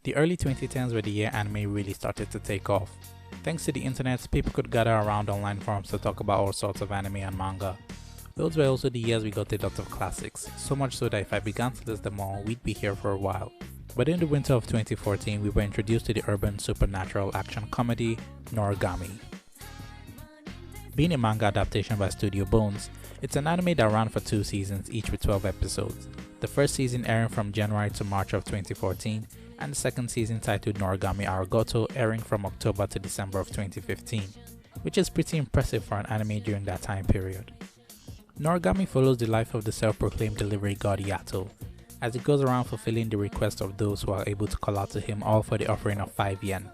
The early 2010s were the year anime really started to take off. Thanks to the internet, people could gather around online forums to talk about all sorts of anime and manga. Those were also the years we got a lot of classics, so much so that if I began to list them all, we'd be here for a while. But in the winter of 2014, we were introduced to the urban supernatural action comedy, Noragami. Being a manga adaptation by Studio Bones, it's an anime that ran for 2 seasons, each with 12 episodes. The first season airing from January to March of 2014, and the second season titled Noragami Arigato airing from October to December of 2015, which is pretty impressive for an anime during that time period. Noragami follows the life of the self-proclaimed delivery god Yato, as he goes around fulfilling the requests of those who are able to call out to him, all for the offering of 5 yen.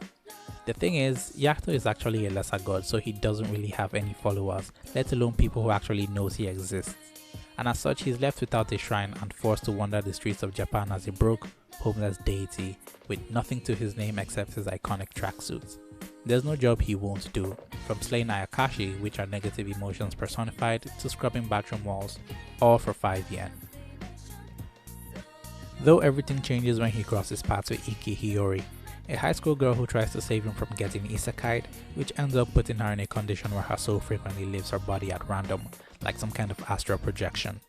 The thing is, Yato is actually a lesser god, so he doesn't really have any followers, let alone people who actually knows he exists. And as such, he's left without a shrine and forced to wander the streets of Japan as a broke, homeless deity with nothing to his name except his iconic tracksuit. There's no job he won't do, from slaying Ayakashi, which are negative emotions personified, to scrubbing bathroom walls, all for 5 yen. Though everything changes when he crosses paths with Iki Hiyori, a high school girl who tries to save him from getting isekai'd, which ends up putting her in a condition where her soul frequently leaves her body at random, like some kind of astral projection.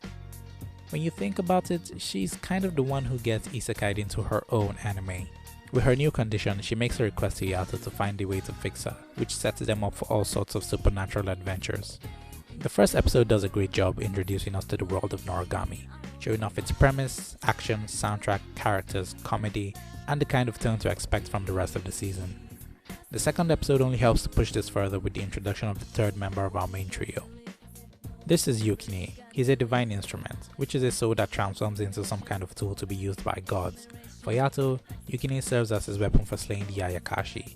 When you think about it, she's kind of the one who gets isekai'd into her own anime. With her new condition, she makes a request to Yato to find a way to fix her, which sets them up for all sorts of supernatural adventures. The first episode does a great job introducing us to the world of Noragami, showing off its premise, action, soundtrack, characters, comedy, and the kind of tone to expect from the rest of the season. The second episode only helps to push this further with the introduction of the third member of our main trio. This is Yukine. He's a divine instrument, which is a soul that transforms into some kind of tool to be used by gods. For Yato, Yukine serves as his weapon for slaying the Ayakashi.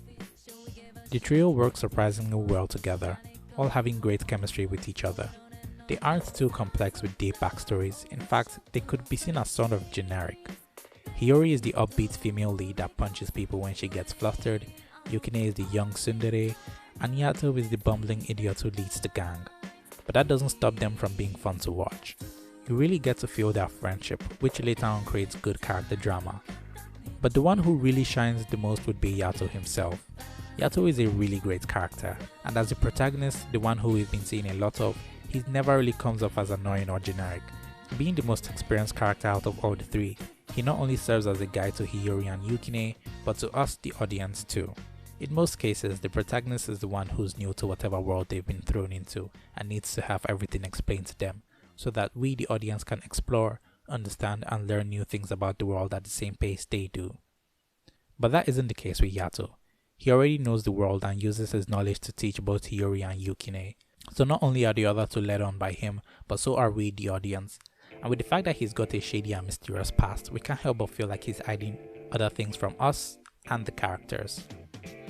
The trio works surprisingly well together, all having great chemistry with each other. They aren't too complex with deep backstories, in fact, they could be seen as sort of generic. Hiyori is the upbeat female lead that punches people when she gets flustered, Yukine is the young tsundere, and Yato is the bumbling idiot who leads the gang. But that doesn't stop them from being fun to watch. You really get to feel their friendship, which later on creates good character drama. But the one who really shines the most would be Yato himself. Yato is a really great character, and as the protagonist, the one who we've been seeing a lot of, he never really comes off as annoying or generic. Being the most experienced character out of all the three, he not only serves as a guide to Hiyori and Yukine, but to us, the audience too. In most cases, the protagonist is the one who's new to whatever world they've been thrown into and needs to have everything explained to them, so that we, the audience, can explore, understand, and learn new things about the world at the same pace they do. But that isn't the case with Yato. He already knows the world and uses his knowledge to teach both Hiyori and Yukine. So not only are the other two led on by him, but so are we, the audience. And with the fact that he's got a shady and mysterious past, we can't help but feel like he's hiding other things from us and the characters.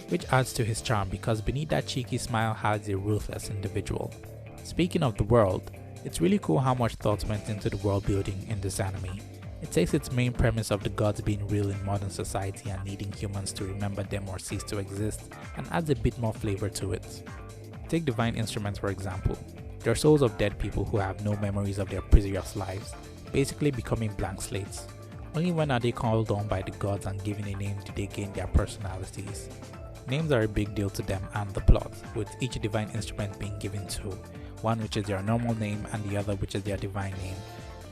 Which adds to his charm because beneath that cheeky smile hides a ruthless individual. Speaking of the world, it's really cool how much thought went into the world building in this anime. It takes its main premise of the gods being real in modern society and needing humans to remember them or cease to exist and adds a bit more flavor to it. Take divine instruments for example. They're souls of dead people who have no memories of their previous lives, basically becoming blank slates. Only when are they called on by the gods and given a name do they gain their personalities. Names are a big deal to them and the plot, with each divine instrument being given two, one which is their normal name and the other which is their divine name.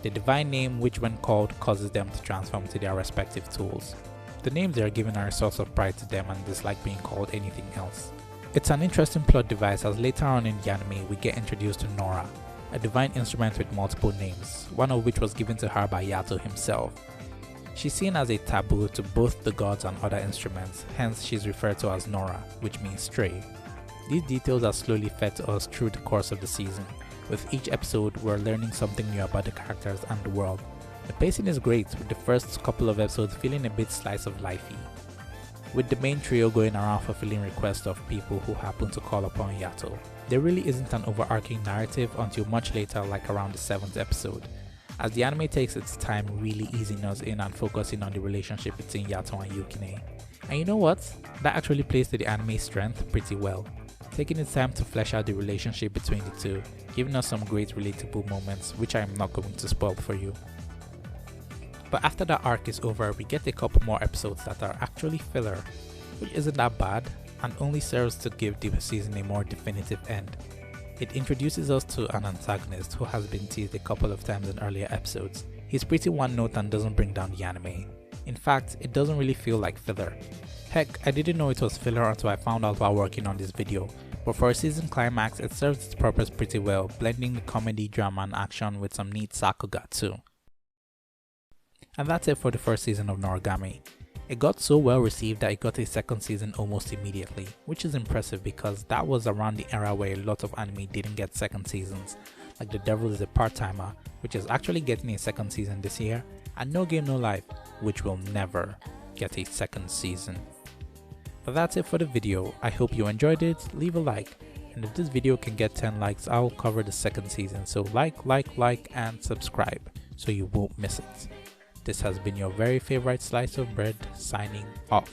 The divine name, which when called causes them to transform to their respective tools. The names they are given are a source of pride to them and dislike being called anything else. It's an interesting plot device as later on in the anime we get introduced to Nora, a divine instrument with multiple names, one of which was given to her by Yato himself. She's seen as a taboo to both the gods and other instruments, hence she's referred to as Nora, which means stray. These details are slowly fed to us through the course of the season. With each episode, we're learning something new about the characters and the world. The pacing is great, with the first couple of episodes feeling a bit slice of lifey, with the main trio going around fulfilling requests of people who happen to call upon Yato. There really isn't an overarching narrative until much later, like around the 7th episode, as the anime takes its time really easing us in and focusing on the relationship between Yato and Yukine. And you know what? That actually plays to the anime's strength pretty well. taking its time to flesh out the relationship between the two, giving us some great relatable moments which I am not going to spoil for you. But after that arc is over, we get a couple more episodes that are actually filler, which isn't that bad and only serves to give the season a more definitive end. It introduces us to an antagonist who has been teased a couple of times in earlier episodes. He's pretty one note and doesn't bring down the anime. In fact, it doesn't really feel like filler. Heck, I didn't know it was filler until I found out while working on this video, but for a season climax it serves its purpose pretty well, blending the comedy, drama and action with some neat sakuga too. And that's it for the first season of Noragami. It got so well received that it got a second season almost immediately, which is impressive because that was around the era where a lot of anime didn't get second seasons, like The Devil is a Part-Timer, which is actually getting a second season this year, and No Game No Life, which will never get a second season. But that's it for the video. I hope you enjoyed it. Leave a like, and if this video can get 10 likes, I'll cover the second season, so like and subscribe so you won't miss it. This has been your very favorite slice of bread, signing off.